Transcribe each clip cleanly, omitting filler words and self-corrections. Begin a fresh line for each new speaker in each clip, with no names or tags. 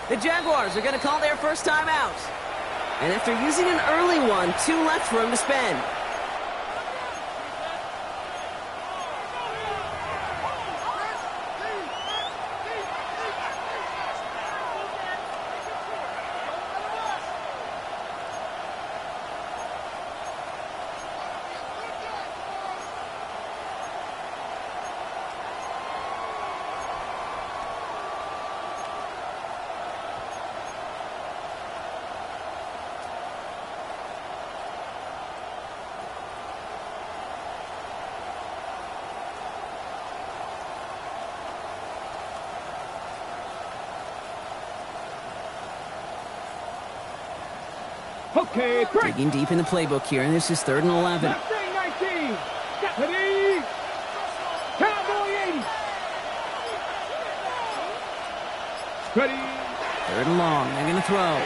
The Jaguars are going to call their first time out. And after using an early one, 2 left for him to spend.
Okay,
digging deep in the playbook here, and this is 3rd and 11.
19. Deputy. Cowboy 80. Ready.
3rd and long. They're going to throw.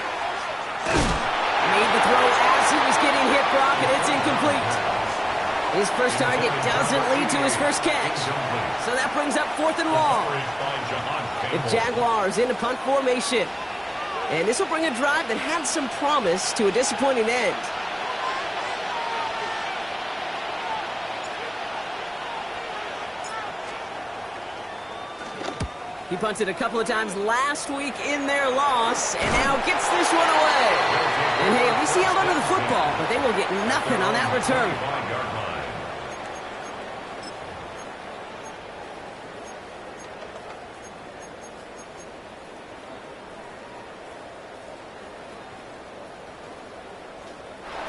Made the throw as he was getting hit, Brock, and it's incomplete. His first target doesn't lead to his first catch. So that brings up 4th and long. The Jaguars into punt formation. And this will bring a drive that had some promise to a disappointing end. He punted a couple of times last week in their loss, and now gets this one away. And hey, at least he held onto the football, but they will get nothing on that return.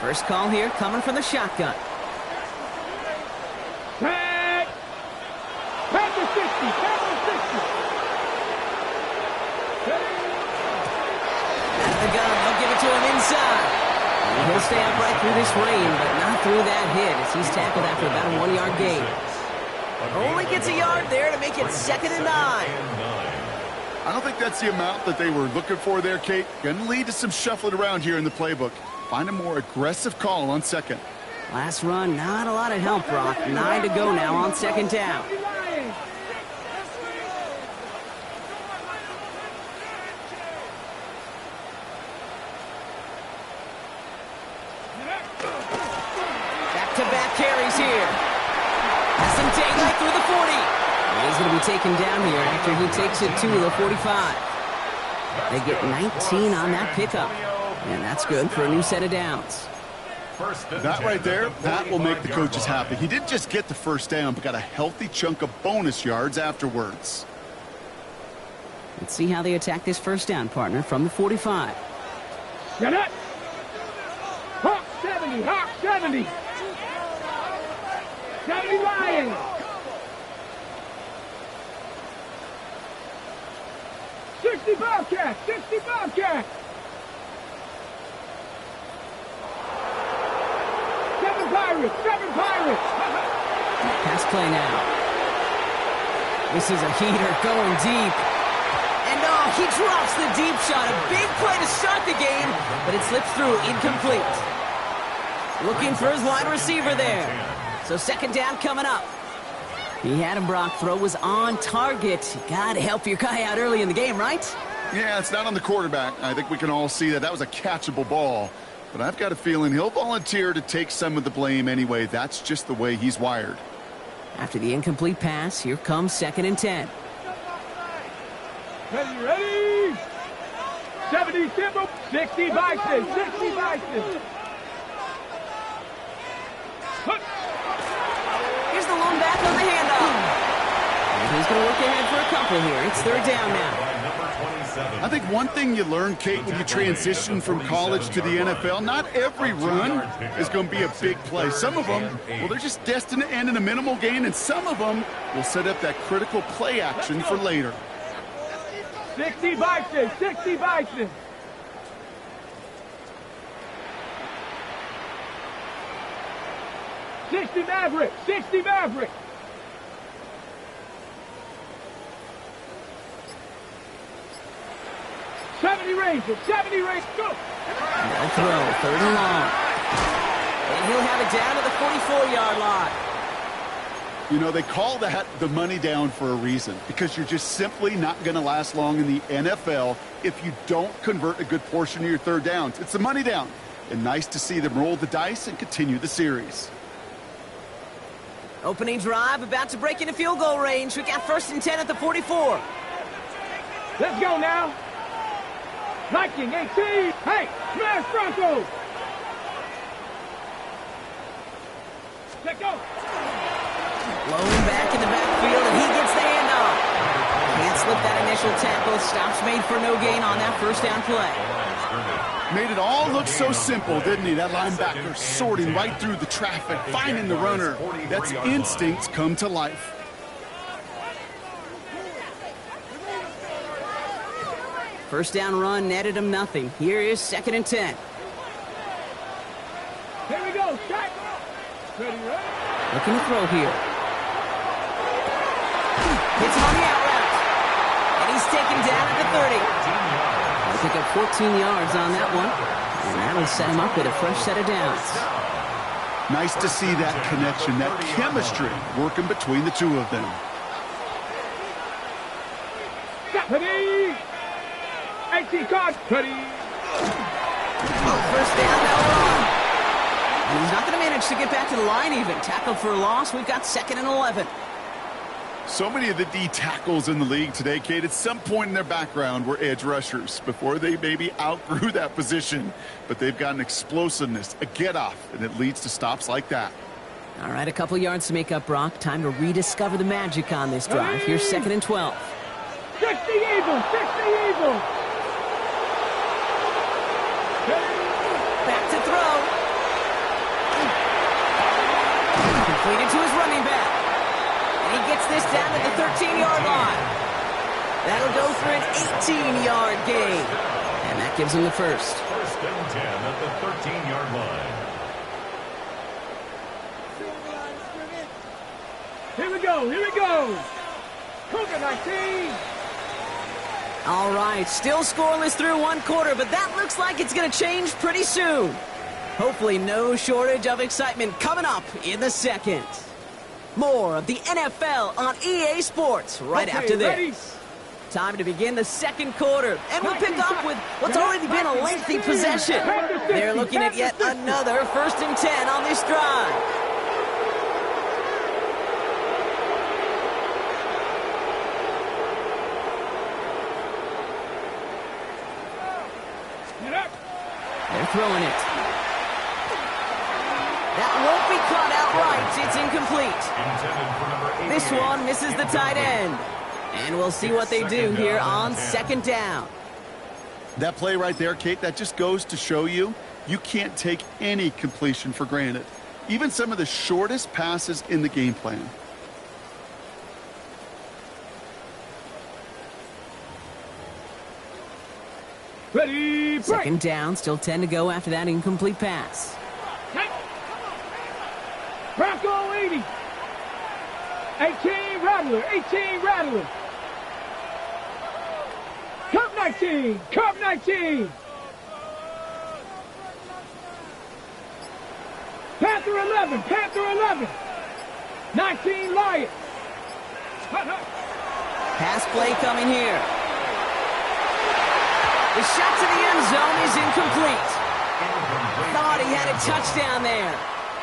First call here coming from the shotgun.
Tag! Tag to 60! Tag to 60!
At the gun, they'll give it to him inside. And he'll stay upright through this rain, but not through that hit as he's tackled after about a 1-yard gain. Only gets a yard there to make it 2nd and 9.
I don't think that's the amount that they were looking for there, Kate. Going to lead to some shuffling around here in the playbook. Find a more aggressive call on 2nd.
Last run, not a lot of help, Brock. 9 to go now on 2nd down. Back-to-back carries here. Has some daylight through the 40. And he's going to be taken down here after he takes it to the 45. They get 19 on that pickup. And that's good for a new set of downs.
That right there, that will make the coaches happy. He didn't just get the first down, but got a healthy chunk of bonus yards afterwards.
Let's see how they attack this first down, partner, from the 45.
Get it! Hawk 70! Hawk 70! 70 Lions! '60 Bobcat! 60 Bobcat! 7 Pirates! 7 Pirates!
Pass play now. This is a heater going deep. And oh, he drops the deep shot. A big play to start the game, but it slips through incomplete. Looking for his wide receiver there. So 2nd down coming up. He had him, Brock. Throw was on target. You got to help your guy out early in the game, right?
Yeah, it's not on the quarterback. I think we can all see that. That was a catchable ball. But I've got a feeling he'll volunteer to take some of the blame anyway. That's just the way he's wired.
After the incomplete pass, here comes 2nd and 10.
Ready? 70 Timber, 60 Bison, 60 Bison.
Here's the lone back on the handoff. And he's going to look ahead for a couple here. It's 3rd down now.
I think one thing you learn, Kate, when you transition from college to the NFL, not every run is going to be a big play. Some of them, well, they're just destined to end in a minimal gain, and some of them will set up that critical play action for later.
60 Bison, 60 Bison. '60 Maverick, 60 Maverick. '70 Rangers, 70 Rangers, go!
No throw, 3rd and long. And he'll have it down to the 44-yard line.
You know, they call that the money down for a reason, because you're just simply not going to last long in the NFL if you don't convert a good portion of your third downs. It's the money down. And nice to see them roll the dice and continue the series.
Opening drive, about to break into field goal range. We got 1st and 10 at the 44.
Let's go now. Viking 18. Hey, smash Broncos. Let's go.
Blowing back in the backfield, and he gets the handoff. Can't slip that initial tackle. Stops made for no gain on that first down play.
Made it all look so simple, didn't he? That linebacker sorting right through the traffic, finding the runner. That's instincts come to life.
First down run netted him nothing. Here is 2nd and 10.
Here we go. Shot. Ready, ready.
Looking to throw here. Hits him on the out route. And he's taken down at the 30. He'll pick up 14 yards on that one. And that'll set him up with a fresh set of downs.
Nice to see that connection, that chemistry working between the two of them.
Ready. 18 cards. Ready.
First down, no run. And he's not going to manage to get back to the line even. Tackled for a loss. We've got 2nd and 11.
So many of the D tackles in the league today, Kate, at some point in their background were edge rushers before they maybe outgrew that position. But they've got an explosiveness, a get-off, and it leads to stops like that.
All right, a couple yards to make up, Brock. Time to rediscover the magic on this drive. Here's 2nd and 12.
60 Eagles. 60 Eagles.
Back to throw. Completed to his running back. And he gets this down to the 13-yard line. That'll go for an 18-yard gain. And that gives him the first.
1st and 10 at the 13-yard line.
Here we go. Here we go. Cougar 19.
All right, still scoreless through 1 quarter, but that looks like it's going to change pretty soon. Hopefully no shortage of excitement coming up in the 2nd. More of the NFL on EA Sports right after this.
Ready.
Time to begin the 2nd quarter, and we'll pick up with what's already been a lengthy possession. They're looking at yet another 1st and 10 on this drive. They're throwing it. That won't be caught outright. It's incomplete. This one misses the tight end. And we'll see what they do here on 2nd down.
That play right there, Kate, that just goes to show you can't take any completion for granted. Even some of the shortest passes in the game plan.
Ready. Break.
2nd down, still 10 to go after that incomplete pass.
Bronco 80. 18 Rattler. 18 Rattler. Cup 19. Cup 19. Panther 11. Panther 11. 19 Lions.
Pass play coming here. The shot to the end zone is incomplete. Thought he had a touchdown there.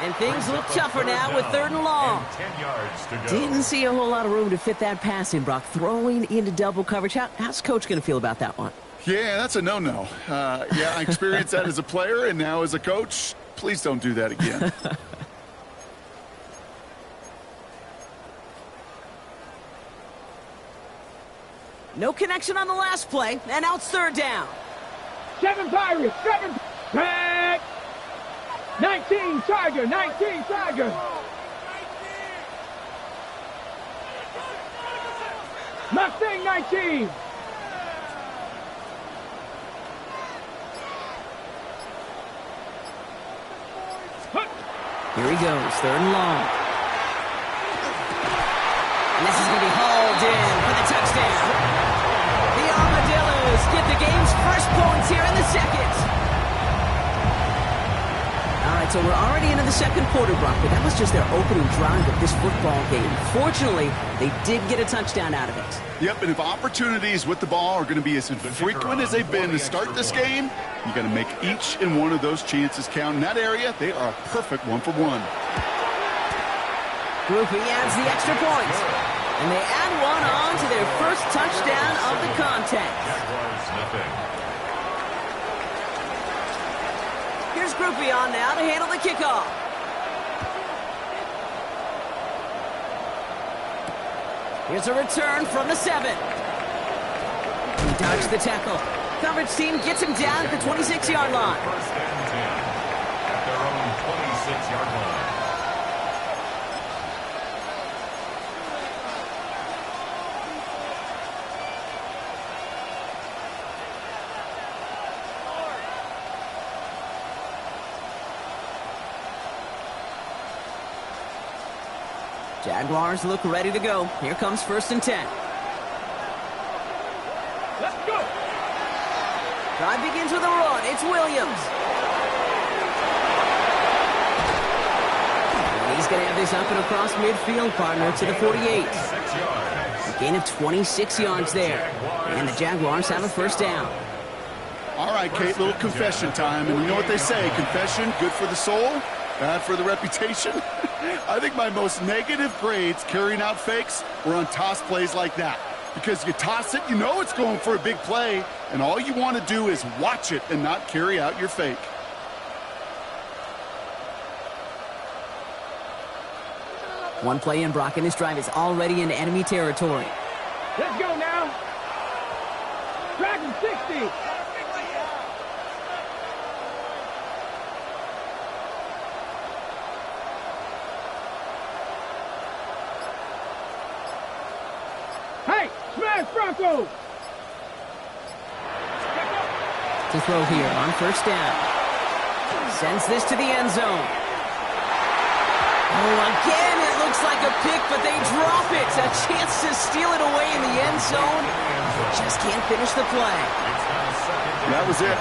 And things look tougher now with 3rd and long.
10 yards to go.
Didn't see a whole lot of room to fit that pass in, Brock. Throwing into double coverage. How's Coach going to feel about that one?
Yeah, that's a no-no. Yeah, I experienced that as a player and now as a coach. Please don't do that again.
No connection on the last play, and now it's 3rd down.
7 Pirates. 7. Back. 19 Tiger. 19 Tiger. Mustang 19.
Here he goes, 3rd and long. And this is going to be hauled in for the touchdown. The Armadillos get the game's first points here in the 2nd. All right, right, so we're already into the second quarter, Brock, but that was just their opening drive of this football game. Fortunately, they did get a touchdown out of it.
Yep, and if opportunities with the ball are going to be as infrequent as they've been to start this game, you got to make each and one of those chances count. In that area, they are a perfect one-for-one.
Grupe adds the extra point, and they add one on to their first touchdown of the contest. Here's Grupe on now to handle the kickoff. Here's a return from the 7. He dodged the tackle. Coverage team gets him down at the 26-yard line.
First and 10 at their own 26-yard line.
Jaguars look ready to go. Here comes first and 10.
Let's go.
Drive begins with a run. It's Williams. And he's going to have this up and across midfield, partner, to the 48. A gain of 26 yards there. And the Jaguars have a first down.
All right, Kate, little confession time. And you know what they say, confession, good for the soul, bad for the reputation. I think my most negative grades carrying out fakes were on toss plays like that. Because you toss it, you know it's going for a big play, and all you want to do is watch it and not carry out your fake.
One play in, Brock, and this drive is already in enemy territory.
Let's go now. Dragon 60. Hey, smash Bronco.
To throw here on first down. Sends this to the end zone. Oh, again, it looks like a pick, but they drop it. A chance to steal it away in the end zone. Just can't finish the play.
That was it.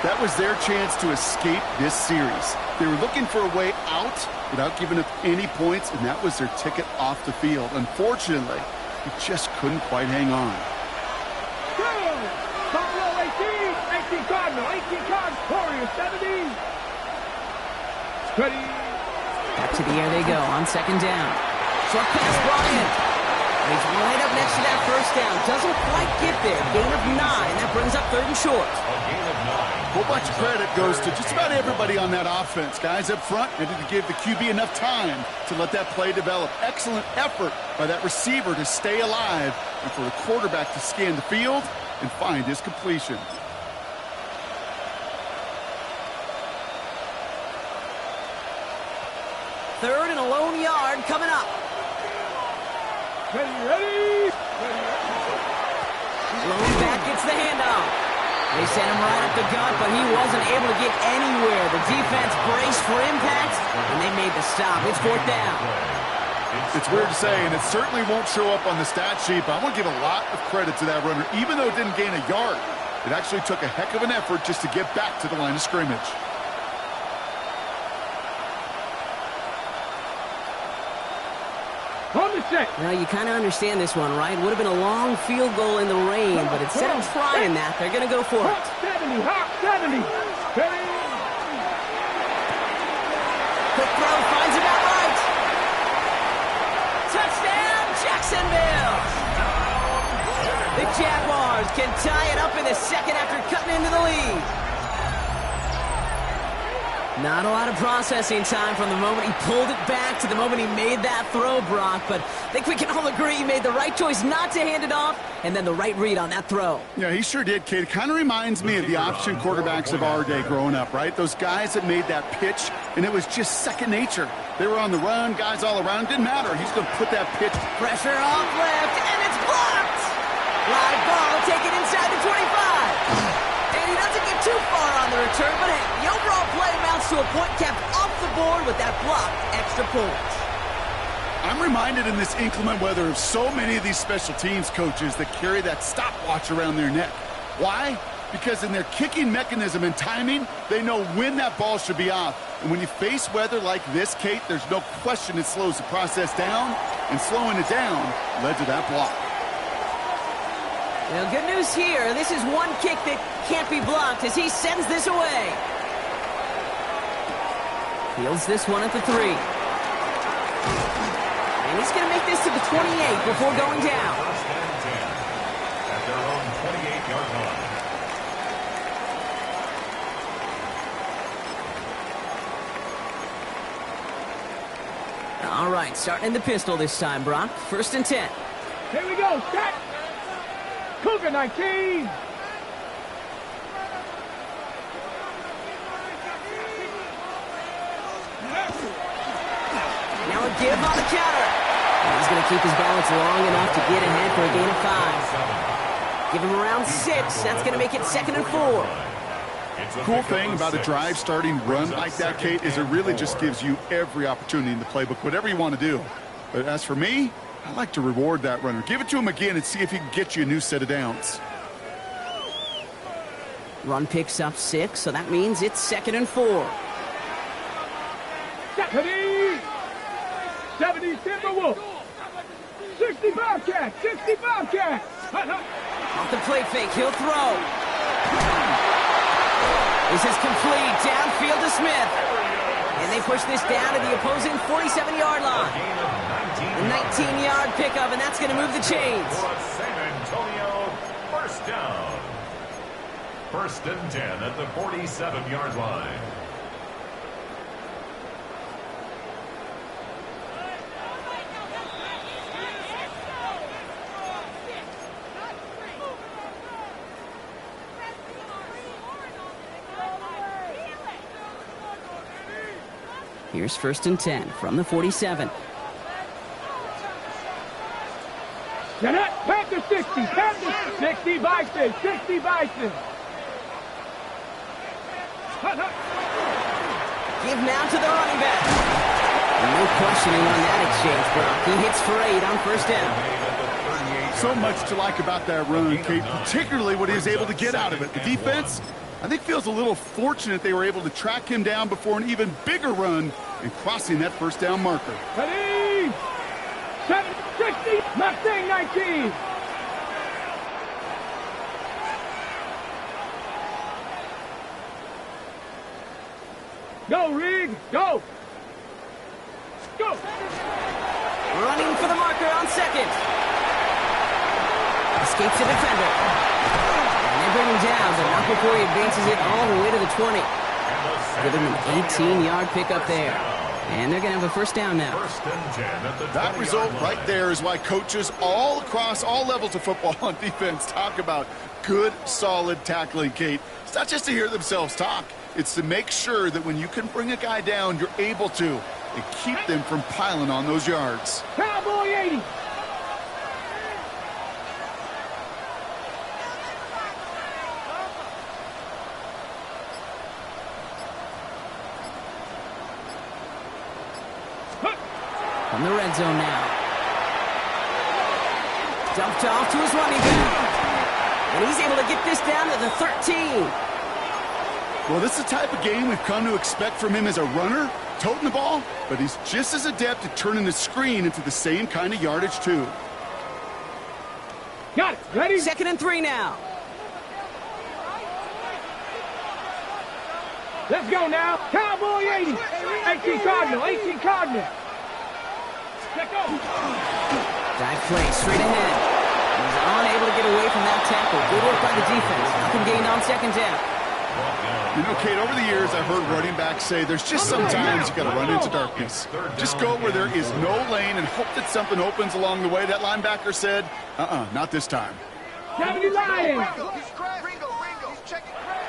That was their chance to escape this series. They were looking for a way out without giving up any points, and that was their ticket off the field. Unfortunately, he just couldn't quite hang on.
Buffalo 18, 18 Cardinal, 18 Cardinal, Warriors 17. Ready.
Back to the air they go on second down. Short pass brought in. He's right up next to that first down. Doesn't quite get there. Gain of 9. That brings up third and short.
A whole bunch of credit goes to just about everybody on that offense. Guys up front needed to give the QB enough time to let that play develop. Excellent effort by that receiver to stay alive and for the quarterback to scan the field and find his completion.
Third and a lone yard coming up.
Ready.
Lone back gets the handoff. They sent him right up the gut, but he wasn't able to get anywhere. The defense braced for impact, and they made the stop. It's fourth down.
It's weird to say, and it certainly won't show up on the stat sheet, but I want to give a lot of credit to that runner. Even though it didn't gain a yard, it actually took a heck of an effort just to get back to the line of scrimmage.
On the set.
Well, you kind of understand this one, right? Would have been a long field goal in the rain, but instead of trying that, they're going to go for it.
Hawk 70, Hawk 70. Ready.
Quick throw finds him out right. Touchdown, Jacksonville! The Jaguars can tie it up in the second after cutting into the lead. Not a lot of processing time from the moment he pulled it back to the moment he made that throw, Brock. But I think we can all agree he made the right choice not to hand it off, and then the right read on that throw.
Yeah, he sure did, kid. It kind of reminds me of the option quarterbacks of our day growing up, right? Those guys that made that pitch, and it was just second nature. They were on the run, guys all around. Didn't matter. He's going to put that pitch.
Pressure off left, and it's blocked! Live ball taken inside the 25. And he doesn't get too far on the return, but hey, the overall play amounts to a point kept off the board with that blocked extra point.
I'm reminded in this inclement weather of so many of these special teams coaches that carry that stopwatch around their neck. Why? Because in their kicking mechanism and timing, they know when that ball should be off. And when you face weather like this, Kate, there's no question it slows the process down, and slowing it down led to that block.
Well, good news here. This is one kick that can't be blocked as he sends this away. Fields this one at the 3. And he's going to make this to the 28 before going down.
First and 10 at their own 28-yard line.
All right, starting in the pistol this time, Brock. First and 10.
Here we go. Set. Cougar 19.
Now a give on the counter. And he's going to keep his balance long enough to get ahead for a gain of 5. Give him around 6. That's going to make it 2nd and 4.
Cool thing about a drive starting run like that, Kate, is it really just gives you every opportunity in the playbook, whatever you want to do. But as for me, I like to reward that runner. Give it to him again and see if he can get you a new set of downs.
Run picks up 6, so that means it's 2nd and 4.
70 Timberwolf. 60 Bobcat. 60 Bobcat.
Off the play fake, he'll throw. This is complete, downfield to Smith. And they push this down to the opposing 47-yard line. A 19-yard pickup, and that's going to move the chains.
For San Antonio, first down. First and 10 at the 47-yard line.
Here's first and 10 from the 47.
Panther 60. Panther 60 Bison. 60 Bison.
Give now to the running back. And no questioning on that exchange, Brock. He hits for 8 on first down.
So much to like about that run, Kate, particularly what he was able to get out of it. The defense, I think, feels a little fortunate they were able to track him down before an even bigger run and crossing that first down marker.
Ready? 760 Mustang 19. Go, Rig! Go! Go!
Running for the marker on second. Escapes the defender. And they bring him down, but not before he advances it all the way to the 20. Give him an 18-yard pickup there. And they're going to have a first down now.
First and 10 at the
That result right there is why coaches all across all levels of football on defense talk about good, solid tackling, Kate. It's not just to hear themselves talk. It's to make sure that when you can bring a guy down, you're able to, and keep them from piling on those yards.
Cowboy 80.
From the red zone now. Dumped off to his running back. And he's able to get this down to the 13.
Well, this is the type of game we've come to expect from him as a runner, toting the ball, but he's just as adept at turning the screen into the same kind of yardage, too.
Got it. Ready?
2nd and 3 now.
Let's go now. Cowboy 80. 18 Cardinal. 18 Cardinal. Let's go.
Dive play straight ahead. He's unable to get away from that tackle. Good work by the defense. Nothing gained on second down.
You know, Kate, over the years, I've heard running backs say there's just sometimes you got to run into darkness. Just go where there is no lane and hope that something opens along the way. That linebacker said, not this time.
70 Lions.
He's Ringo. He's checking Craig.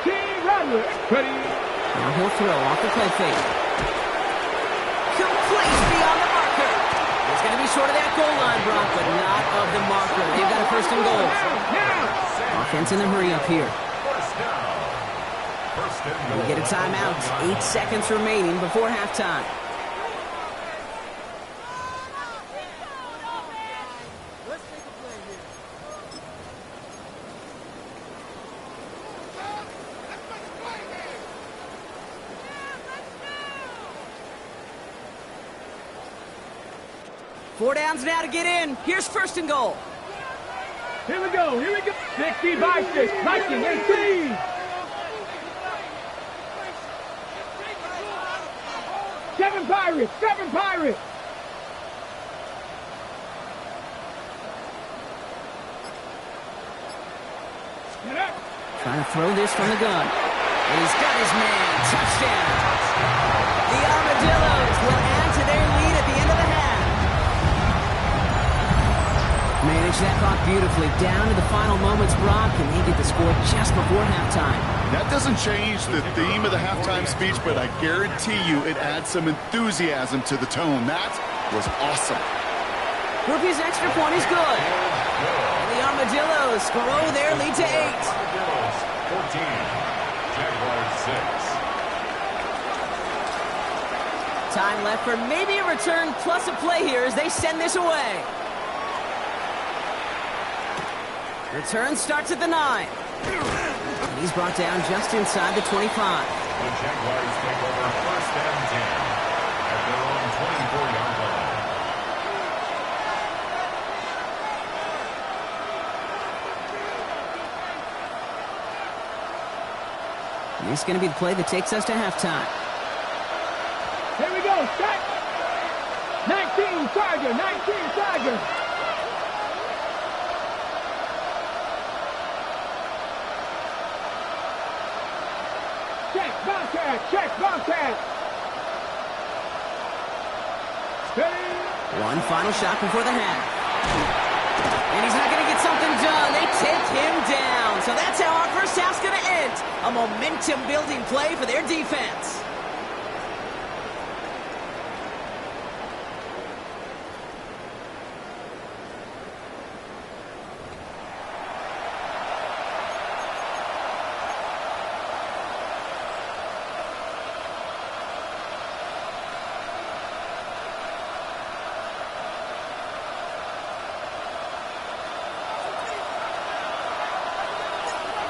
18 Roderick. Ready?
Now he'll throw off the play fake. Complete beyond the marker. He's going to be short of that goal line, Brock, but not of the marker. They've got a first and goal.
Now.
Offense in the hurry up here.
First down. First and
We get a timeout. 8 seconds remaining before halftime. 4 downs now to get in. Here's first and goal.
Here we go. 60 by 6. Viking 18. 7 Pirates. Get up.
Trying to throw this from the gun. And he's got his man. Touchdown. The Armadillos will add to their lead at the end of the half. Managed that clock beautifully down to the final moments, Brock, and they get the score just before halftime.
That doesn't change the theme of the halftime speech, but I guarantee you it adds some enthusiasm to the tone. That was awesome.
Groupie's extra point is good. And the Armadillos grow their lead to 8.
Armadillos 14, Jaguars 6.
Time left for maybe a return plus a play here as they send this away. Return starts at the 9. And he's brought down just inside the 25.
The Jaguars take over first and 10 at their own 24-yard line.
And this is going to be the play that takes us to halftime.
Here we go. Set. 19 Tiger. Check, Bobcat. Steady.
One final shot before the half. And he's not going to get something done. They take him down. So that's how our first half's going to end. A momentum-building play for their defense.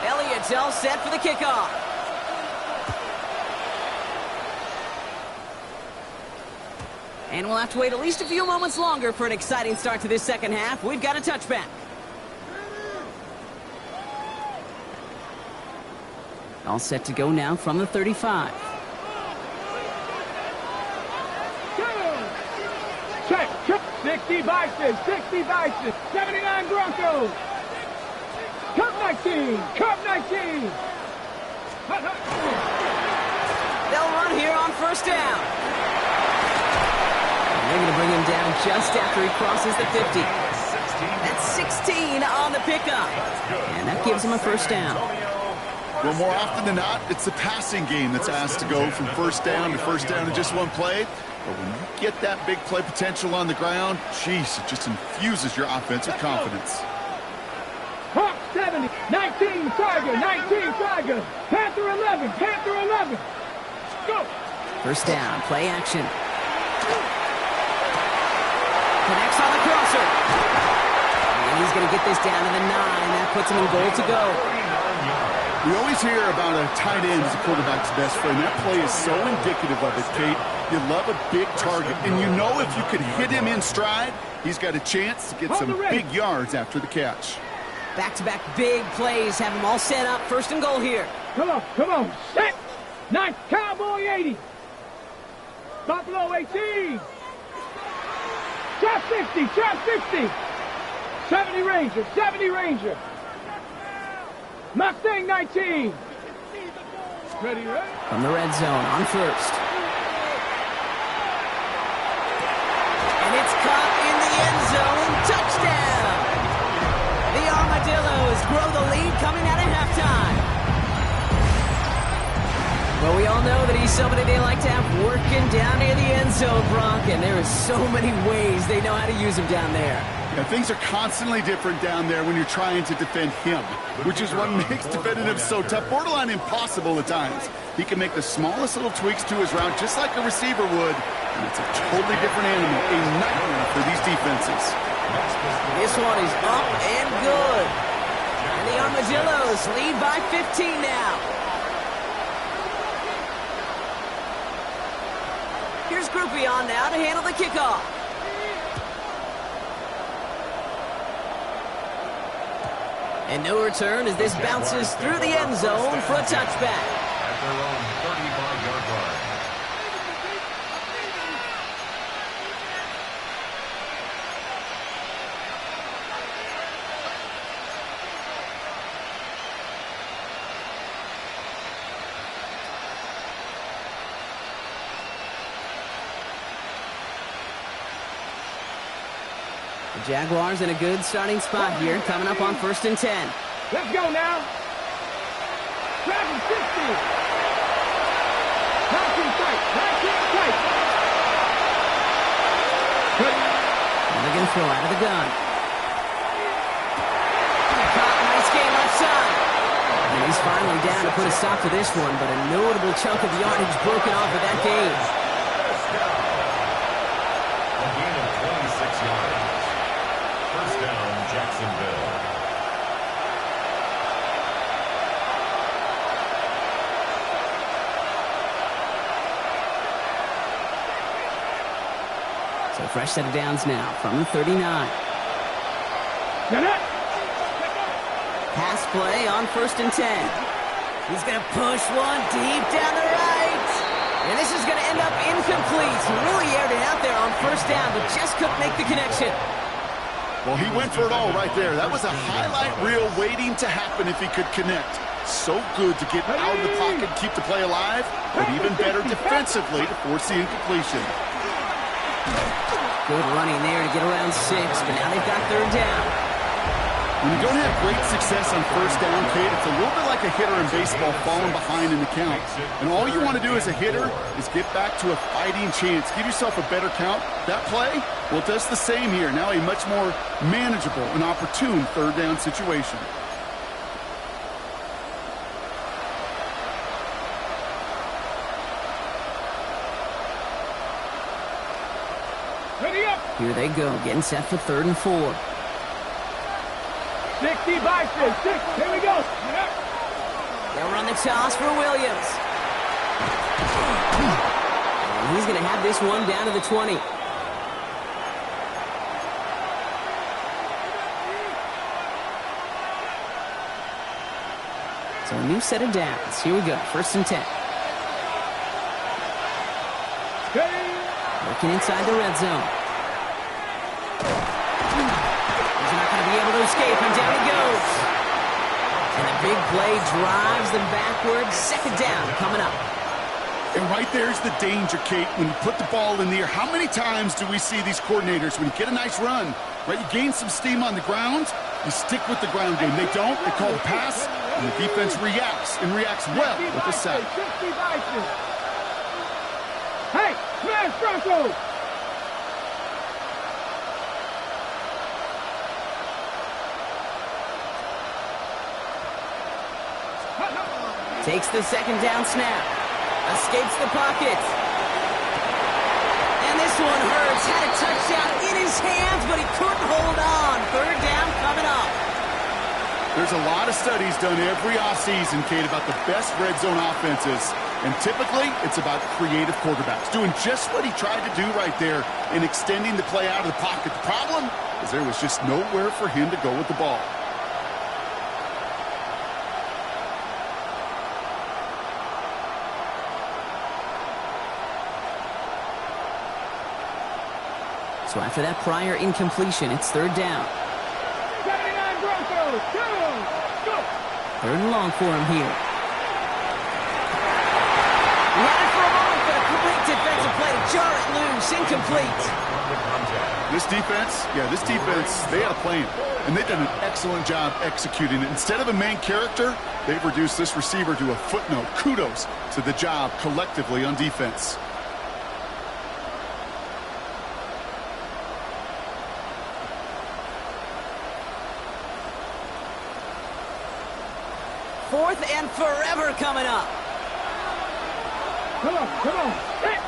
Elliott's all set for the kickoff. And we'll have to wait at least a few moments longer for an exciting start to this second half. We've got a touchback. All set to go now from the 35.
Check. 60 Bison. 79 Broncos. Cup 19.
They'll run here on first down. And they're going to bring him down just after he crosses the 50. That's 16 on the pickup. And that gives him a first down.
Well, more often than not, it's the passing game that's asked to go from first down to just one play. But when you get that big play potential on the ground, geez, it just infuses your offense with confidence.
Hawk 70, 19 Tiger. Panther 11. Go.
First down, play action. Connects on the crosser. And he's going to get this down to the 9. That puts him in goal to go.
We always hear about a tight end as a quarterback's best friend. That play is so indicative of it, Kate. You love a big target, and you know if you could hit him in stride, he's got a chance to get some big yards after the catch.
Back-to-back big plays have them all set up. First and goal here.
Come on. Set. 9 Cowboy 80. Buffalo 18. Trap 60. 70 Ranger. Mustang 19. Ready?
From the red zone on first. And it's caught in the end zone. Touchdown! The Armadillos grow the lead coming out of halftime. Well, we all know that he's somebody they like to have working down near the end zone, Brock, and there are so many ways they know how to use him down there.
Yeah, things are constantly different down there when you're trying to defend him, which is what makes defending him so tough, borderline impossible at times. He can make the smallest little tweaks to his route just like a receiver would, and it's a totally different animal, a nightmare for these defenses.
This one is up and good. And the Armadillos lead by 15 now. Here's Groupie on now to handle the kickoff. And no return as this bounces through the end zone for a touchback.
At their own 35-yard line.
The Jaguars in a good starting spot here, coming up on 1st and 10.
Let's go now. Driving 60. Back in tight.
And they're going to throw out of the gun. Caught, nice game left side. And he's finally down to put a stop to this one, but a notable chunk of yardage broken off of that game.
A gain of 26 yards. First down, Jacksonville.
So fresh set of downs now from the 39. Pass play on 1st and 10. He's going to push one deep down the right. And this is going to end up incomplete. He really aired it out there on 1st down, but just couldn't make the connection.
Well, he went for it all right there. That was a highlight reel waiting to happen if he could connect. So good to get out of the pocket, keep the play alive, but even better defensively to force the incompletion.
Good running there to get around 6, but now they've got 3rd down.
When you don't have great success on 1st down, Kate, it's a little bit like a hitter in baseball falling behind in the count. And all you want to do as a hitter is get back to a fighting chance. Give yourself a better count. That play, well, it does the same here. Now a much more manageable and opportune 3rd down situation.
Ready up.
Here they go, getting set for 3rd and 4.
60 by 6. Here we go.
They'll run the toss for Williams. And he's going to have this one down to the 20. So a new set of downs. Here we go, 1st and 10. Working inside the red zone. He's not going to be able to escape, and down he goes. And a big play drives them backwards. 2nd down coming up.
And right there's the danger, Kate. When you put the ball in the air, how many times do we see these coordinators, when you get a nice run, right, you gain some steam on the ground, you stick with the ground game. They don't, they call the pass, and the defense reacts, and reacts well with the sack.
Hey, smash Bronco!
Takes the 2nd down snap. Escapes the pocket. And this one hurts. Had a touchdown in his hands, but he couldn't hold on. 3rd down coming up.
There's a lot of studies done every offseason, Kate, about the best red zone offenses. And typically, it's about creative quarterbacks doing just what he tried to do right there in extending the play out of the pocket. The problem is there was just nowhere for him to go with the ball.
So after that prior incompletion, it's 3rd down.
79 Broncos, go!
3rd and long for him here. He had it for a moment, but a complete defensive play to jar it loose, incomplete.
This defense, they had a plan, and they've done an excellent job executing it. Instead of a main character, they've reduced this receiver to a footnote. Kudos to the job collectively on defense.
Fourth and forever coming up.
Come on. Hey.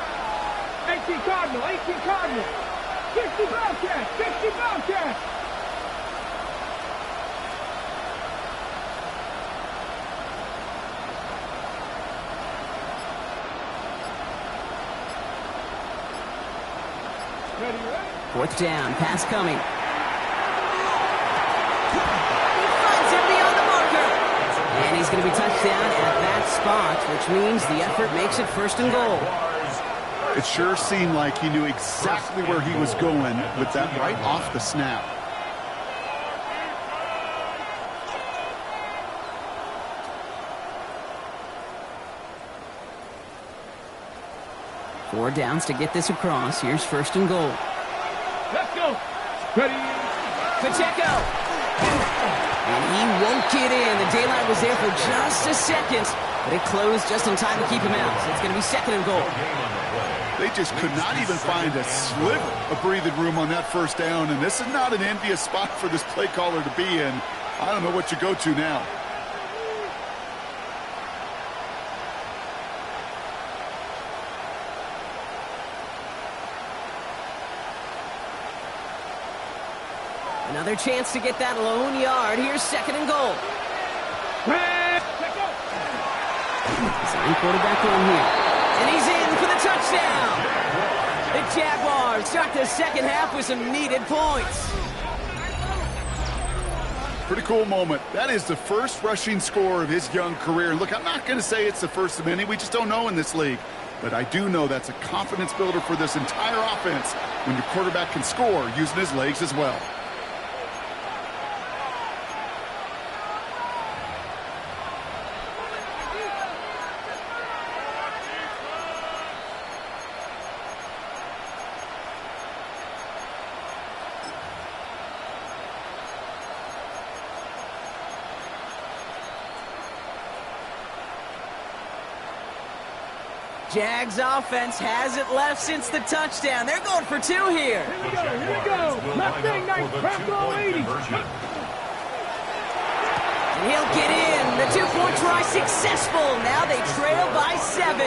18 Cardinal. 60 Bobcats. Ready?
4th down, pass coming. He finds him beyond is going to be touchdown at that spot, which means the effort makes it first and goal.
It sure seemed like he knew exactly where he was going with that right off the snap.
Four downs to get this across. Here's first and goal.
Let's go. Ready.
Pacheco. And he won't get in. The daylight was there for just a second, but it closed just in time to keep him out. So it's going to be second and goal.
They just could not even find a sliver of breathing room on that first down, and this is not an envious spot for this play caller to be in. I don't know what you go to now.
Another chance to get that lone yard. Here's second and goal. Sign quarterback on here. And he's in for the touchdown. The Jaguars start the second half with some needed points.
Pretty cool moment. That is the first rushing score of his young career. Look, I'm not going to say it's the first of many. We just don't know in this league. But I do know that's a confidence builder for this entire offense when your quarterback can score using his legs as well.
Jags offense hasn't left since the touchdown. They're going for two here.
Here we go. Left thing, nice prep goal 80.
And he'll get in. The two-point try successful. Now they trail by 7.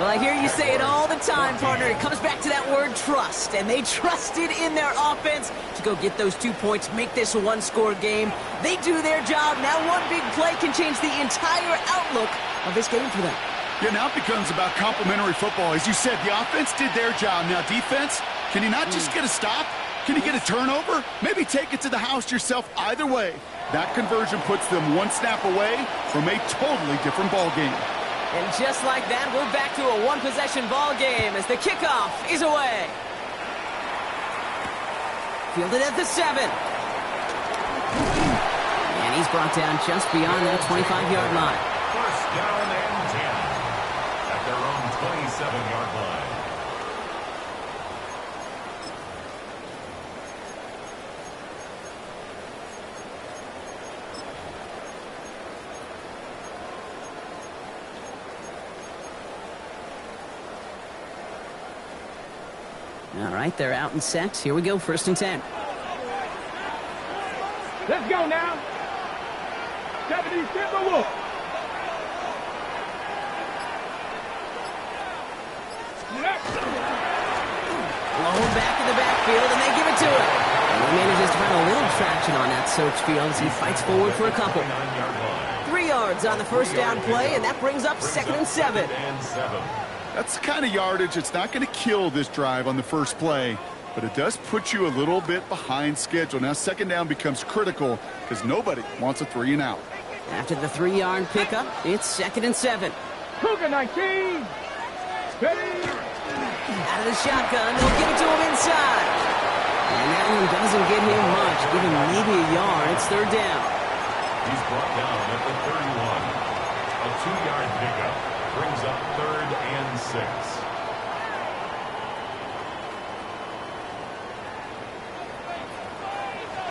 Well, I hear you say it all the time, partner. It comes back to that word trust. And they trusted in their offense to go get those 2 points, make this a one-score game. They do their job. Now one big play can change the entire outlook of this game for them.
Yeah, now it becomes about complementary football. As you said, the offense did their job. Now defense, can you not just get a stop? Can you get a turnover? Maybe take it to the house yourself. Either way, that conversion puts them one snap away from a totally different ball game.
And just like that, we're back to a one-possession ball game as the kickoff is away. Fielded at the 7. And he's brought down just beyond that 25-yard line.
First down and 10 at their own 27-yard line.
All right, they're out and set. Here we go, first and 10.
Let's go now. 70 Timberwolf.
Blown back in the backfield, and they give it to him. And he manages to find a little traction on that search field as he fights forward for a couple. 3 yards on the first down play, and that brings up second and 7.
That's the kind of yardage that's not going to kill this drive on the first play, but it does put you a little bit behind schedule. Now second down becomes critical because nobody wants a 3 and out.
After the 3-yard pickup, it's second and 7.
Cougar 19. Ready.
Out of the shotgun, they'll give it to him inside. And that one doesn't get him much. Give him maybe a yard. It's third down.
He's brought down at the 31. A 2-yard pickup brings up third and 6.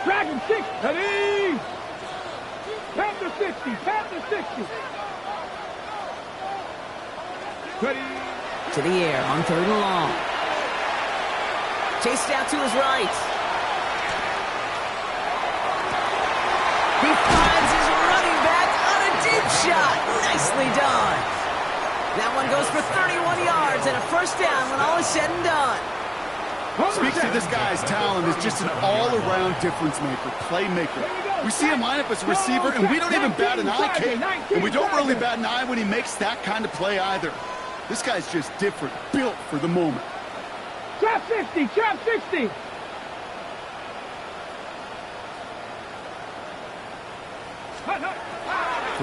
Dragon 6. Ready. Panther 60. Panther 60. Ready.
To the air on third and long. Chased out to his right. He finds his running back on a deep shot. Nicely done. That one goes for 31 yards and a first down when all is said and done.
Speaks to this guy's talent as just an all-around difference maker, playmaker. We see him line up as a receiver, and we don't even bat an eye, Kate. And we don't really bat an eye when he makes that kind of play either. This guy's just different, built for the moment.
Trap 60, trap 60.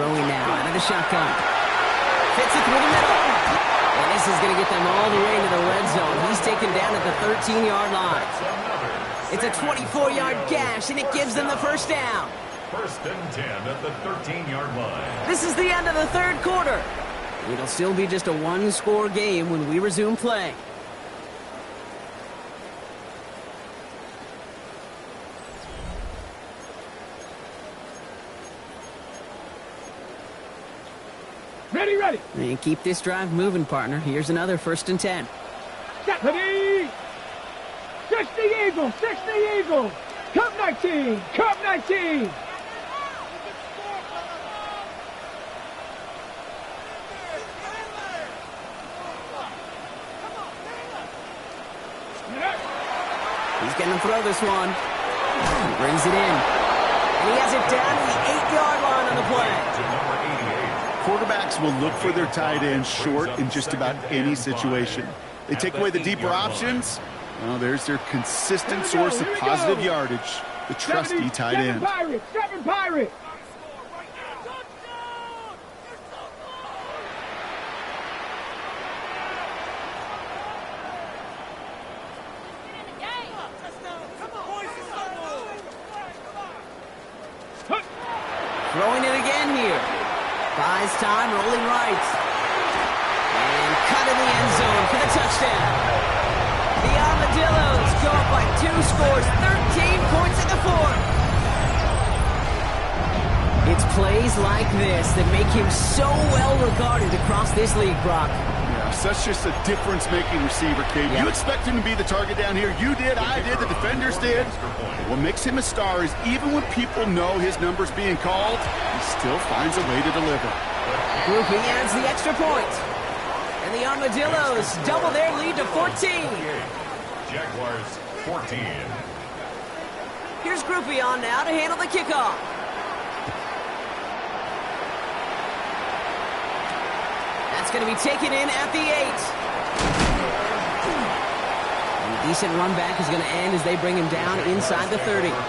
Throwing now out of the shotgun. Fits it through the middle. And this is going to get them all the way into the red zone. He's taken down at the 13-yard line. It's a 24-yard gash, and it gives them the first down.
First and 10 at the 13-yard line.
This is the end of the third quarter. It'll still be just a one-score game when we resume play.
Ready.
And keep this drive moving, partner. Here's another first and 10.
Ready. 60 Eagles. Cup 19.
He's going to throw this one. Brings it in. And he has it down to the 8-yard line on the play.
Quarterbacks will look for their tight ends short in just about any situation. They take away the deeper options. Well, there's their consistent source of positive yardage, the trusty tight end.
Seven Pirates.
Throwing it again here. Buys time, rolling right. And cut in the end zone for the touchdown. The Armadillos go up by 2 scores, 13 points in the fourth. It's plays like this that make him so well regarded across this league, Brock.
Yeah, such just a difference-making receiver, Kate.
Yep.
You expect him to be the target down here. You did, I did, the defenders did. What makes him a star is even when people know his number's being called, he still finds a way to deliver.
Groupie adds the extra point. And the Armadillos double their lead to 14.
Jaguars 14.
Here's Groupie on now to handle the kickoff. That's going to be taken in at the 8. And a decent run back is going to end as they bring him down inside the 30.
First and 10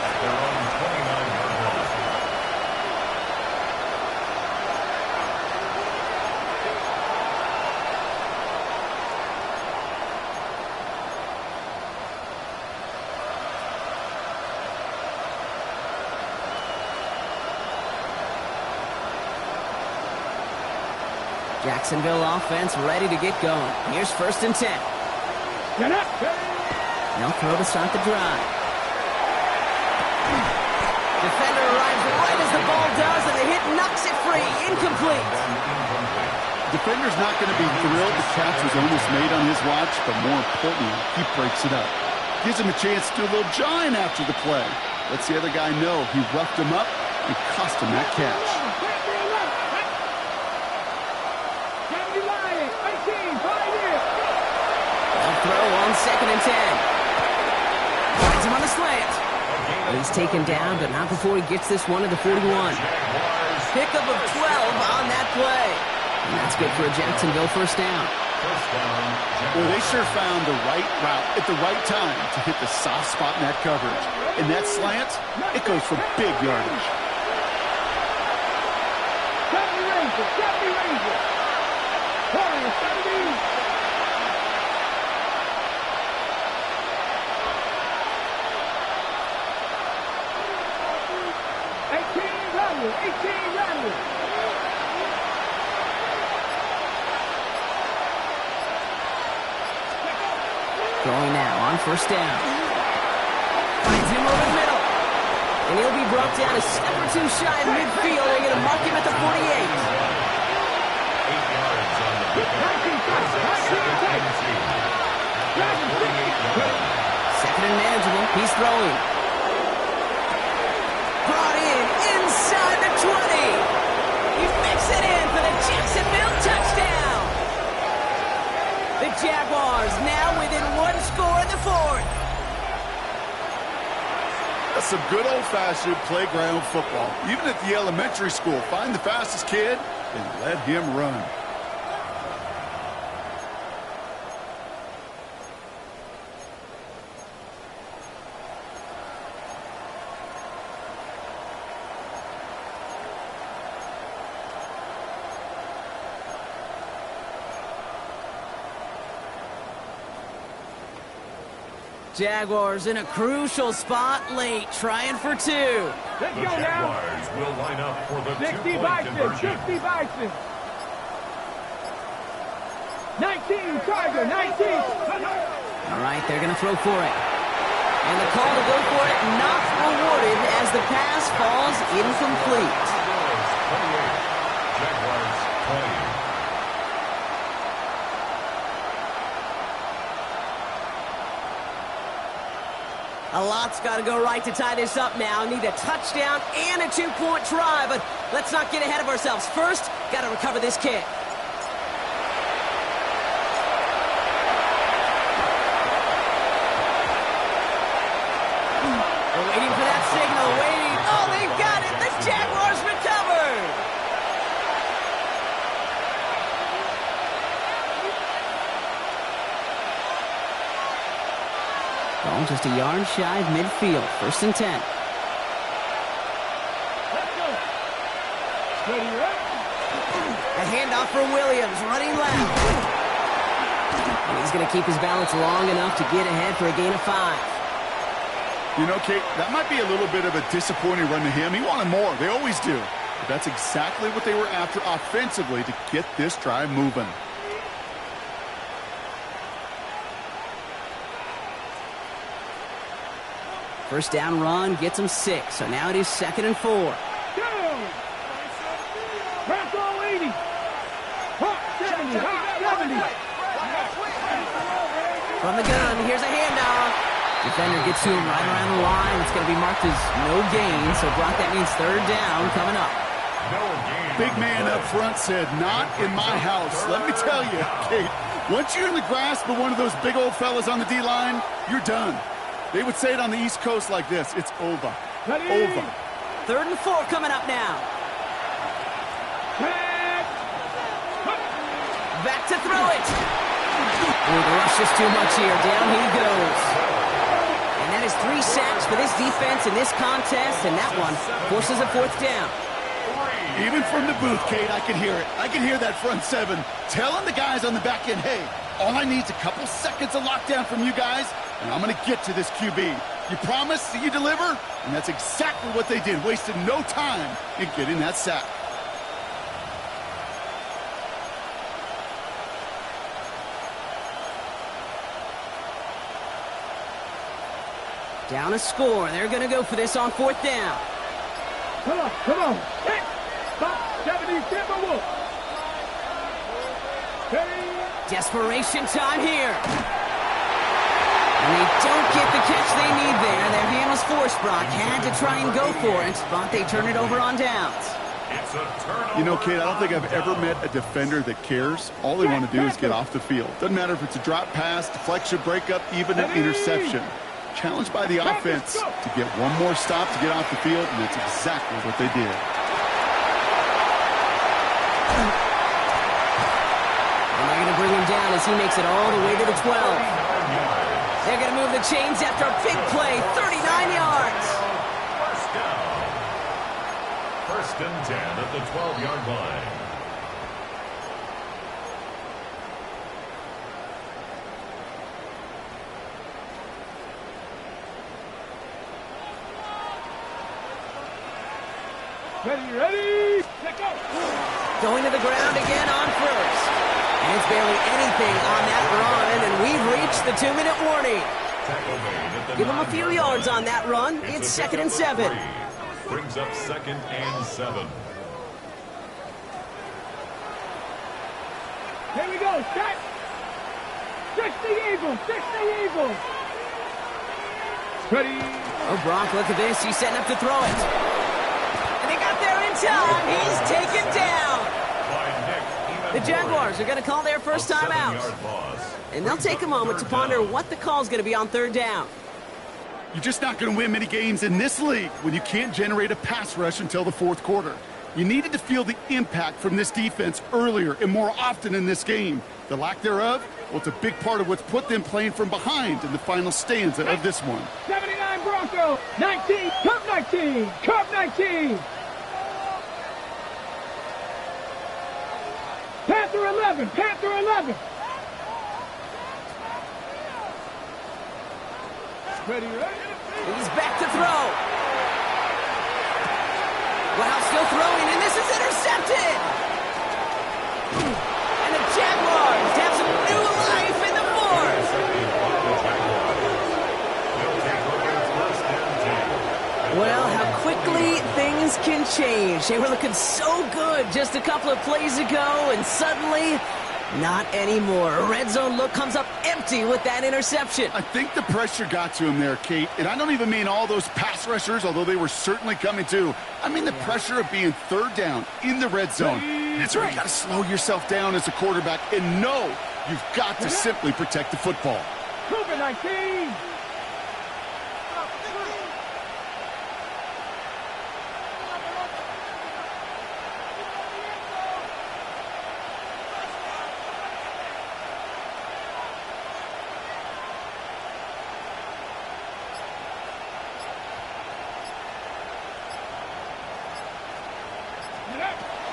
at their own 29-yard line.
Jacksonville offense ready to get going. Here's first and 10.
Get up.
They'll throw to start the drive. Defender arrives right as the ball does, and the hit knocks it free. Incomplete.
Defender's not going to be thrilled the catch was almost made on his watch, but more importantly, he breaks it up. Gives him a chance to do a little jawing after the play. Lets the other guy know he roughed him up and cost him that catch.
Throw on second and 10. Finds him on the slant. He's taken down, but not before he gets this one to the 41. Pickup of 12 on that play. And that's good for a Jacksonville first down.
Well, they sure found the right route at the right time to hit the soft spot in that coverage. And that slant, it goes for big yardage.
70 Rangers. 70.
Throwing now on first down. Finds him over the middle. And he'll be brought down a step or two shy of midfield. They're going to mark him at the 48.
8 yards on the
Second and manageable. He's throwing. Brought in inside the 20. He makes it in for the Jacksonville touchdown. The Jaguars now within 1 score in the fourth.
That's some good old-fashioned playground football. Even at the elementary school, find the fastest kid and let him run.
Jaguars in a crucial spot late, trying for 2.
Let's
The
go now.
Jaguars will line up for the
60
two-point
Bison,
conversion.
60 Bison. 19, Charger, 19.
All right, they're going to throw for it. And the call to go for it not rewarded as the pass falls incomplete.
Jaguars 20.
A lot's got to go right to tie this up now. Need a touchdown and a 2-point try, but let's not get ahead of ourselves. First, got to recover this kick. We're waiting for that signal, waiting. Oh, they've got it. The Jaguars recovered. Ball just a yard shy of midfield. 1st and 10.
Let's go. Ready, right?
A handoff for Williams, running left. And he's going to keep his balance long enough to get ahead for a gain of 5.
You know, Kate, that might be a little bit of a disappointing run to him. He wanted more. They always do. But that's exactly what they were after offensively to get this drive moving.
First down run gets him 6. So now it is 2nd and 4.
Go. Press all 80. Hot 70, hot 70.
From the gun, here's a handoff. Defender gets to him right around the line. It's going to be marked as no gain. So, Brock, that means 3rd down coming up.
No gain.
Big man up front said, not in my house. Let me tell you, Kate, once you're in the grasp of one of those big old fellas on the D-line, you're done. They would say it on the East Coast like this. It's over.
Ready.
Over.
3rd and 4 coming up now. Back to throw it. Oh, the rush is too much here. Down he goes. And that is 3 sacks for this defense in this contest, and that one forces a 4th down.
Even from the booth, Kate, I can hear it. I can hear that front 7 telling the guys on the back end, hey, all I need is a couple seconds of lockdown from you guys, and I'm going to get to this QB. You promise that you deliver? And that's exactly what they did, wasted no time in getting that sack.
Down a score. They're going to go for this on 4th down.
Come on, come on. Hit. Stop 70, Timberwolves.
Desperation time here. And they don't get the catch they need there. Their hand was forced, Brock. Had to try and go for it, but they turn it over on downs.
It's a turnover.
You know, Kate, I don't think I've ever met a defender that cares. All they want to do is get off the field. Doesn't matter if it's a drop pass, deflection, breakup, even an interception. Challenged by the offense to get one more stop to get off the field, and that's exactly what they did.
And they're going to bring him down as he makes it all the way to the 12. They're going to move the chains after a big play, 39 yards.
First down. 1st and 10 at the 12-yard line.
Ready. Let's go.
Going to the ground again on 1st. And it's barely anything on that run, and we've reached the 2-minute warning. Give them a few yards on that run. It's 2nd and 7.
Brings up 2nd and 7.
Here we go. Set. 60 Eagles. 60 Eagles. Ready.
Oh, Brock, look at this. He's setting up to throw it. And they got there in time. He's taken down. The Jaguars are going to call their first time out. And they'll take a moment to ponder what the call is going to be on 3rd down.
You're just not going to win many games in this league when you can't generate a pass rush until the 4th quarter. You needed to feel the impact from this defense earlier and more often in this game. The lack thereof, well, it's a big part of what's put them playing from behind in the final stanza of this one.
79 Broncos. 19. Cup 19. Cup 19. Panther 11. Panther 11. Ready, ready?
He's back to throw. Wow, still throwing, and this is intercepted. And the Jaguars have some new life in the fourth. Well, how quickly things can change. They were looking so good just a couple of plays ago, and suddenly, not anymore. A red zone look comes up empty with that interception.
I think the pressure got to him there, Kate. And I don't even mean all those pass rushers, although they were certainly coming too. I mean the pressure of being third down in the red zone. That's where you got to slow yourself down as a quarterback and know you've got to simply protect the football.
Cougar 19.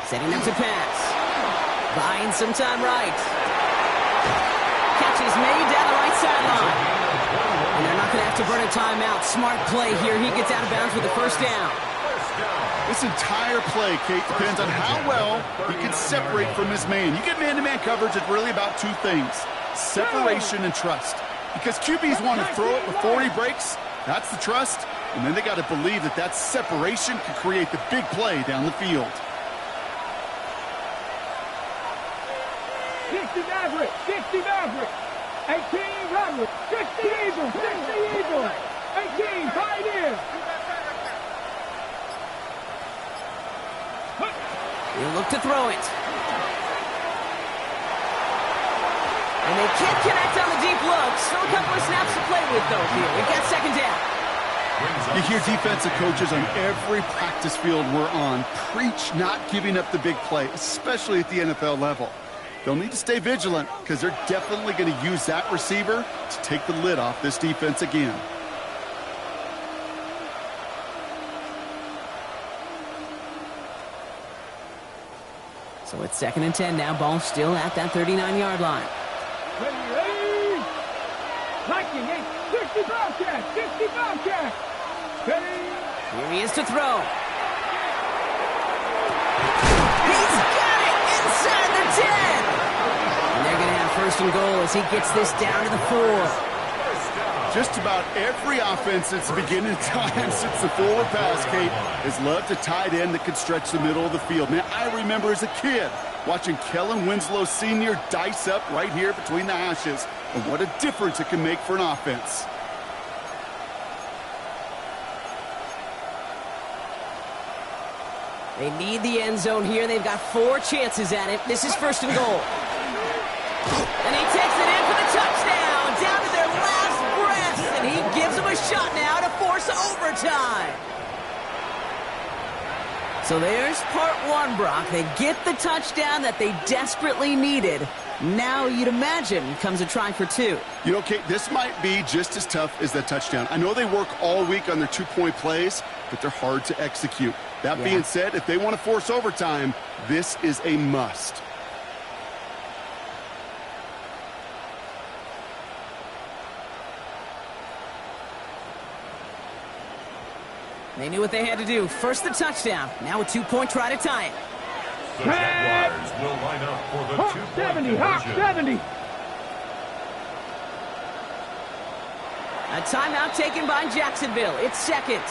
Setting up to pass. Buying some time right. Catch is made down the right sideline. And they're not going to have to burn a timeout. Smart play here. He gets out of bounds with the first down.
This entire play, Kate, depends on how well he can separate from his man. You get man-to-man coverage, it's really about two things: separation and trust. Because QBs want to throw it before he breaks. That's the trust. And then they got to believe that that separation can create the big play down the field.
60 Maverick, 60 Maverick, 18 Maverick, 60 Eagles, 60 Eagles, 18 Pioneer.
He'll look to throw it. And they can't connect on the deep look. Still a couple of snaps to play with, though, here. We got second down.
You hear defensive coaches on every practice field we're on preach not giving up the big play, especially at the NFL level. They'll need to stay vigilant because they're definitely going to use that receiver to take the lid off this defense again.
So it's 2nd and 10 now. Ball still at that 39-yard line.
Ready, ready. Viking 60 Bobcat, 60 Bobcat. Ready.
Here he is to throw. He's got it inside the 10. And they're going to have 1st and goal as he gets this down to the 4.
Just about every offense since the beginning of time, since the forward pass, Kate, has loved a tight end that could stretch the middle of the field. Man, I remember as a kid watching Kellen Winslow Sr. dice up right here between the hashes, and what a difference it can make for an offense.
They need the end zone here. They've got 4 chances at it. This is 1st and goal. And he takes it in for the touchdown, down to their last breath, and he gives them a shot now to force overtime. So there's part 1, Brock. They get the touchdown that they desperately needed. Now, you'd imagine, comes a try for 2.
You know, Kate, this might be just as tough as that touchdown. I know they work all week on their 2-point plays, but they're hard to execute. That being said, if they want to force overtime, this is a must.
They knew what they had to do. First the touchdown. Now a 2-point try to tie it.
The Jaguars will line up for the
Hawk
2-point
70, Hawk
conversion.
70.
A timeout taken by Jacksonville. It's 2nd.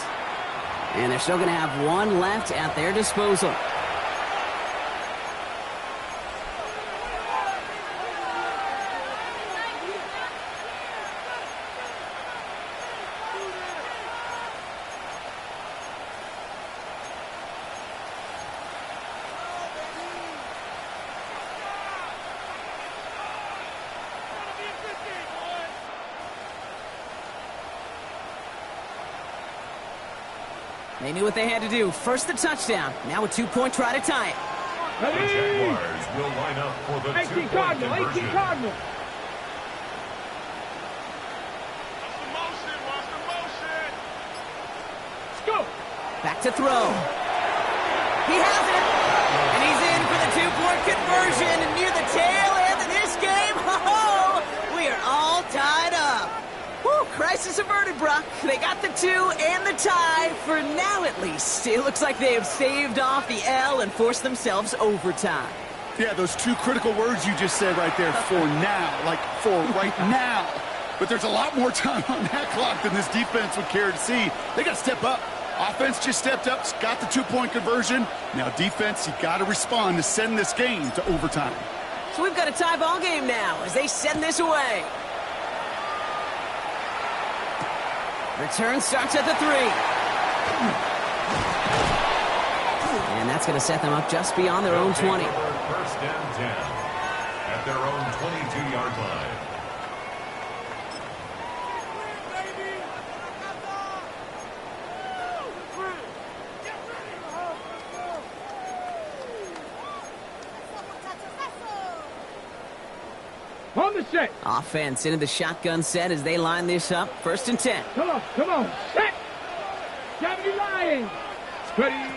And they're still going to have 1 left at their disposal. They knew what they had to do. First the touchdown. Now a 2-point try to tie it.
The
Ready.
Jaguars will line up for the
18
2-point
Cardinal, 18
conversion.
Cardinal. Let's go.
Back to throw. He has it. And he's in for the 2-point conversion. And near the tail end of this game, we are all tied up. Whew, crisis averted, Brock. tie for now, at least. It looks like they have saved off the L and forced themselves overtime.
Yeah, those two critical words you just said right there, for now, like for right now. But there's a lot more time on that clock than this defense would care to see. They got to step up. Offense just stepped up, got the two-point conversion. Now defense, you got to respond to send this game to overtime.
So we've got a tie ball game now as they send this away. Return starts at the 3. And that's going to set them up just beyond their own 20.
First and 10 at their own 22-yard line.
On the set.
Offense into the shotgun set as they line this up. First and 10.
Come on. Set. Deputy Lying. Ready.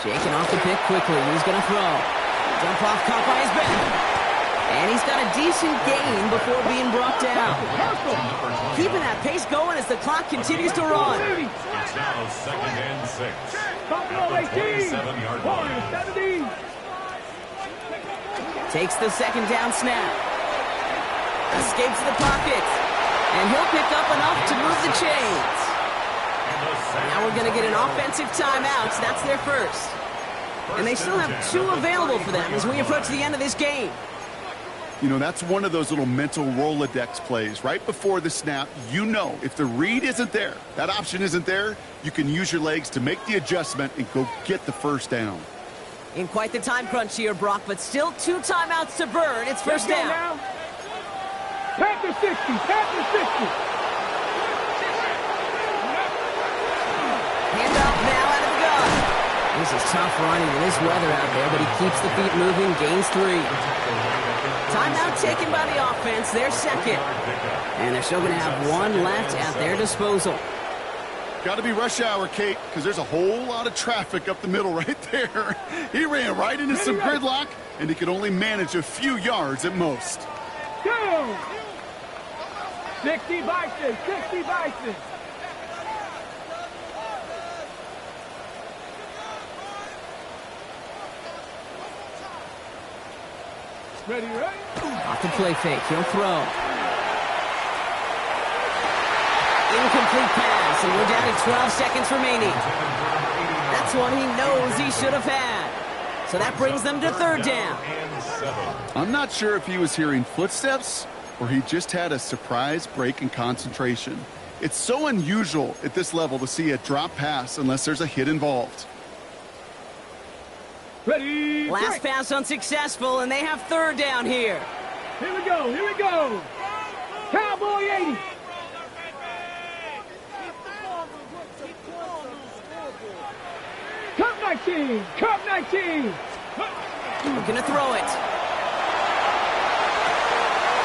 Shaking off the pick quickly. He's going to throw. Jump off, caught by his back. And he's got a decent gain before being brought down. Keeping that pace going as the clock continues to run.
It's now second and 6.
Buffalo 18.
27-yard line.
70.
Takes the second down snap. Escapes the pocket. And he'll pick up enough to move the chains. Now we're going to get an offensive timeout. That's their first. And they still have 2 available for them as we approach the end of this game.
You know, that's one of those little mental Rolodex plays. Right before the snap, you know if the read isn't there, that option isn't there, you can use your legs to make the adjustment and go get the first down.
In quite the time crunch here, Brock, but still 2 timeouts to burn. It's first down.
Panther 60. Panther 60.
Hand off now out of the gun. This is tough running in this weather out there, but he keeps the feet moving, gains 3. Timeout taken by the offense, their second. And they're still going to have 1 left at their disposal.
Got to be rush hour, Kate, because there's a whole lot of traffic up the middle right there. He ran right into some gridlock, and he could only manage a few yards at most.
Go! 60 Bison. 60 Bison. Ready?
Off the play fake, he'll throw. Incomplete pass, and we're down to 12 seconds remaining. That's one he knows he should have had. So that brings them to third down.
I'm not sure if he was hearing footsteps or he just had a surprise break in concentration. It's so unusual at this level to see a drop pass unless there's a hit involved.
Ready?
Last pass unsuccessful, and they have third down here.
Here we go. Cowboy 80. Cup 19.
Looking to throw it.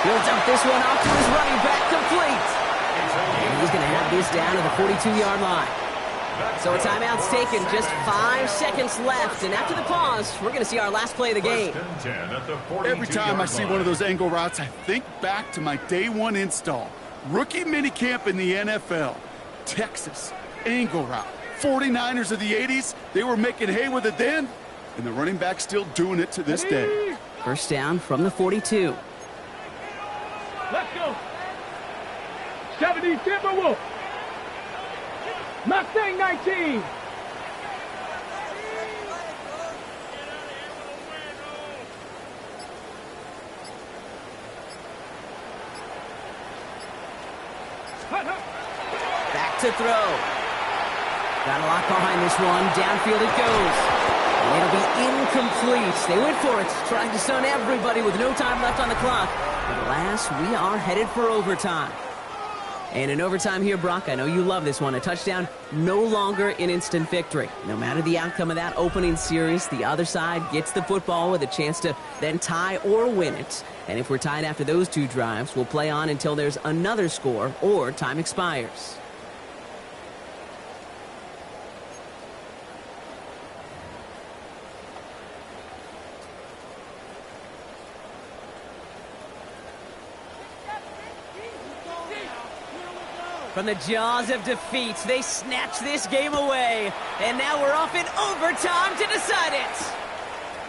He'll dump this one off to his running back, complete. And he's going to have this down to the 42-yard line. So a timeout's taken, just 5 seconds left. And after the pause, we're going to see our last play of the game.
Every time I see one of those angle routes, I think back to my day 1 install. Rookie minicamp in the NFL. Texas, angle route. 49ers of the 80s, they were making hay with it then, and the running back's still doing it to this day.
First down from the 42.
Let's go. 70 Timberwolf. Mustang 19.
Back to throw. Got a lot behind this one. Downfield it goes. And it'll be incomplete. They went for it, trying to stun everybody with no time left on the clock. But alas, we are headed for overtime. And in overtime here, Brock, I know you love this one. A touchdown, no longer an instant victory. No matter the outcome of that opening series, the other side gets the football with a chance to then tie or win it. And if we're tied after those 2 drives, we'll play on until there's another score or time expires. From the jaws of defeat, they snatch this game away. And now we're off in overtime to decide it.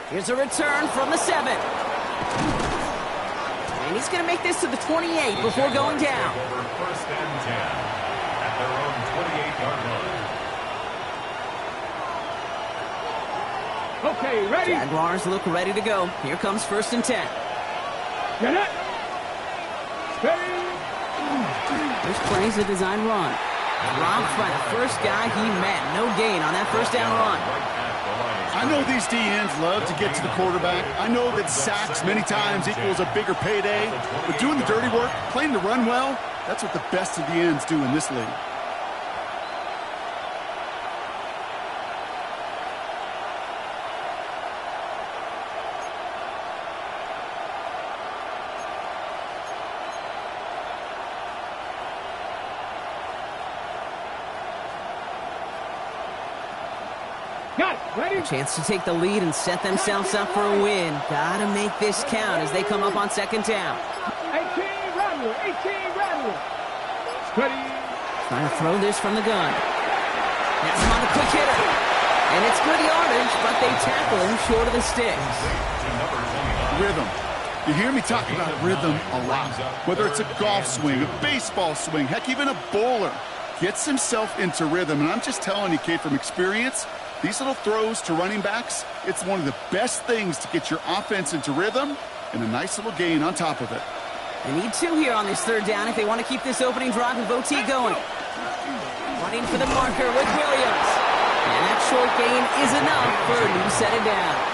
Here's a return from the 7. And he's going to make this to the 28 before going down.
Over first and 10 at their own 28-yard line.
Okay, ready?
Jaguars look ready to go. Here comes first and 10.
Get it. Ready?
This plays a design run. Dropped by the first guy he met. No gain on that first down run.
I know these DNs love to get to the quarterback. I know that sacks many times equals a bigger payday. But doing the dirty work, playing the run well, that's what the best of the ends do in this league.
Got it. Ready?
Chance to take the lead and set themselves up for a win. Gotta make this count as they come up on second down.
18 Rattler. 18 Rattler. Ready?
Trying to throw this from the gun. That's him on the quick hitter. And it's good yardage, but they tackle him short of the sticks.
Rhythm. You hear me talk about rhythm a lot. Whether it's a golf swing, a baseball swing, heck, even a bowler gets himself into rhythm. And I'm just telling you, Kate, from experience, these little throws to running backs, it's one of the best things to get your offense into rhythm and a nice little gain on top of it.
They need 2 here on this third down if they want to keep this opening drive of OT going. Running for the marker with Williams. And that short gain is enough for a new set of downs.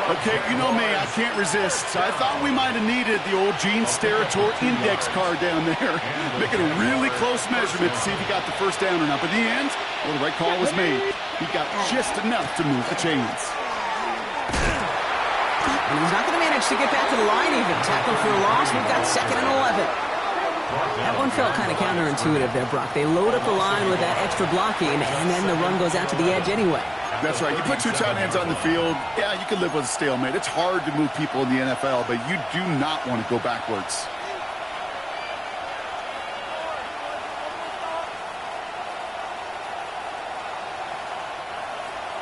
Okay, you know me, I can't resist. I thought we might have needed the old Gene Steratore index card down there. Making a really close measurement to see if he got the first down or not. But in the end, well, the right call was made. He got just enough to move the chains.
And he's not going to manage to get back to the line even. Tackled for a loss. We've got 2nd and 11. That one felt kind of counterintuitive there, Brock. They load up the line with that extra blocking, and then the run goes out to the edge anyway.
That's right. You put 2 tight ends on the field, yeah, you can live with a stalemate. It's hard to move people in the NFL, but you do not want to go backwards.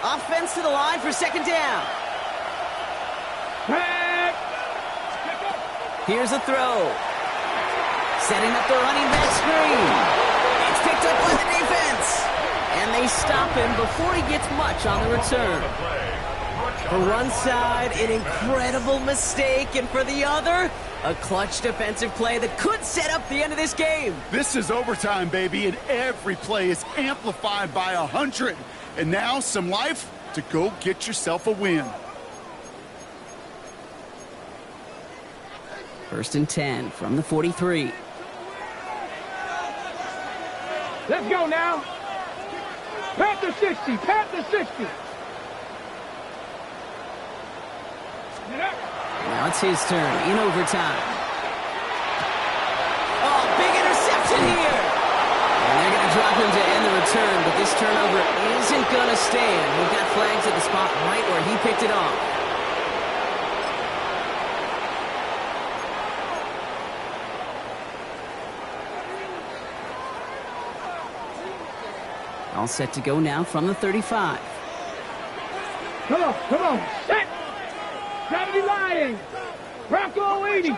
Offense to the line for second down. Here's a throw. Setting up the running back screen. It's picked up by the defense. And they stop him before he gets much on the return. For one side, an incredible mistake. And for the other, a clutch defensive play that could set up the end of this game.
This is overtime, baby, and every play is amplified by 100. And now some life to go get yourself a win.
First and 10 from the 43.
Let's go now. Panther 60. Panther 60.
Now it's his turn in overtime. Oh, big interception here. And they're going to drop him to end the return, but this turnover isn't going to stand. We've got flags at the spot right where he picked it off. All set to go now from the 35.
Come on, come on. Set. Gravity line. Bronco 80.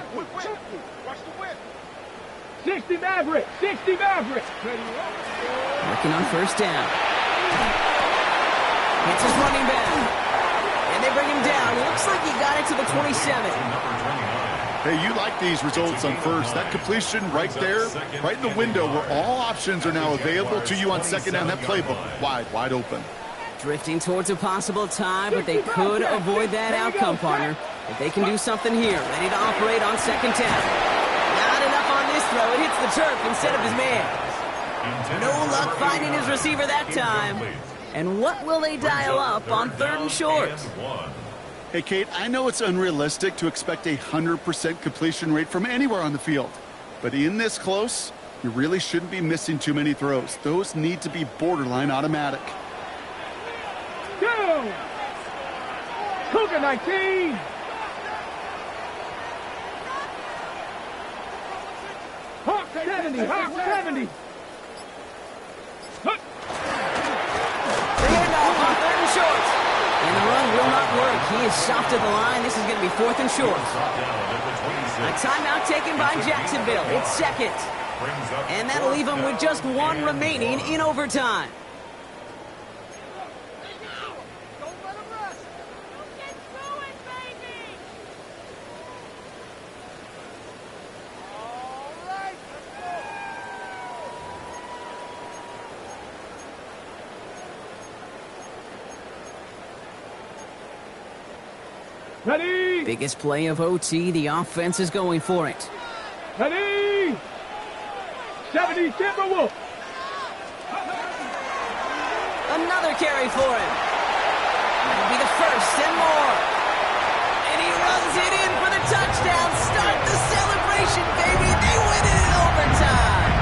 60 Maverick. 60 Maverick.
Working on first down. It's his running back. And they bring him down. Looks like he got it to the 27.
Hey, you like these results on first. That completion right there, right in the window where all options are now available to you on second down. That playbook wide open.
Drifting towards a possible tie, but they could avoid that outcome, partner. If they can do something here, ready to operate on second down. Not enough on this throw. It hits the turf instead of his man. No luck finding his receiver that time. And what will they dial up on third and short?
Hey, Kate, I know it's unrealistic to expect a 100% completion rate from anywhere on the field. But in this close, you really shouldn't be missing too many throws. Those need to be borderline automatic.
Go! Cougar 19. Hawk 70, hot 70.
The handoff on 3rd and short. And the run will not work. He is stopped at the line. This is going to be 4th and short. A timeout taken by Jacksonville. It's second. And that'll leave them with just 1 remaining in overtime.
Don't let him rest. Don't get through it, baby. All right, let's go.
Ready?
Biggest play of OT. The offense is going for it.
Ready? 70 Timberwolves.
Another carry for him. That'll be the first and more. And he runs it in for the touchdown. Start the celebration, baby. They win it in overtime.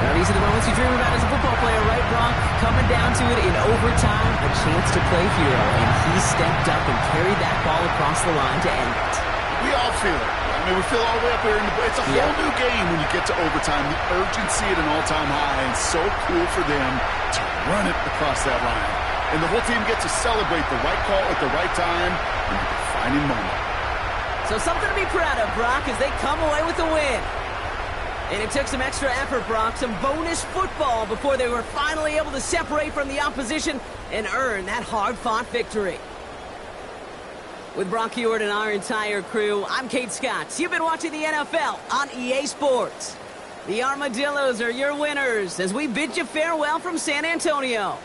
Now, these are the moments you dream about as a football player, right, Brock? Coming down to it in overtime, a chance to play hero. And he stepped up and carried that ball across the line to end it.
We all feel it. I mean, we feel all the way up here. It's a whole new game when you get to overtime. The urgency at an all-time high, and so cool for them to run it across that line. And the whole team gets to celebrate the right call at the right time in the defining moment.
So something to be proud of, Brock, as they come away with the win. And it took some extra effort, Brock, some bonus football before they were finally able to separate from the opposition and earn that hard-fought victory. With Brock Huard and our entire crew, I'm Kate Scott. You've been watching the NFL on EA Sports. The Armadillos are your winners as we bid you farewell from San Antonio.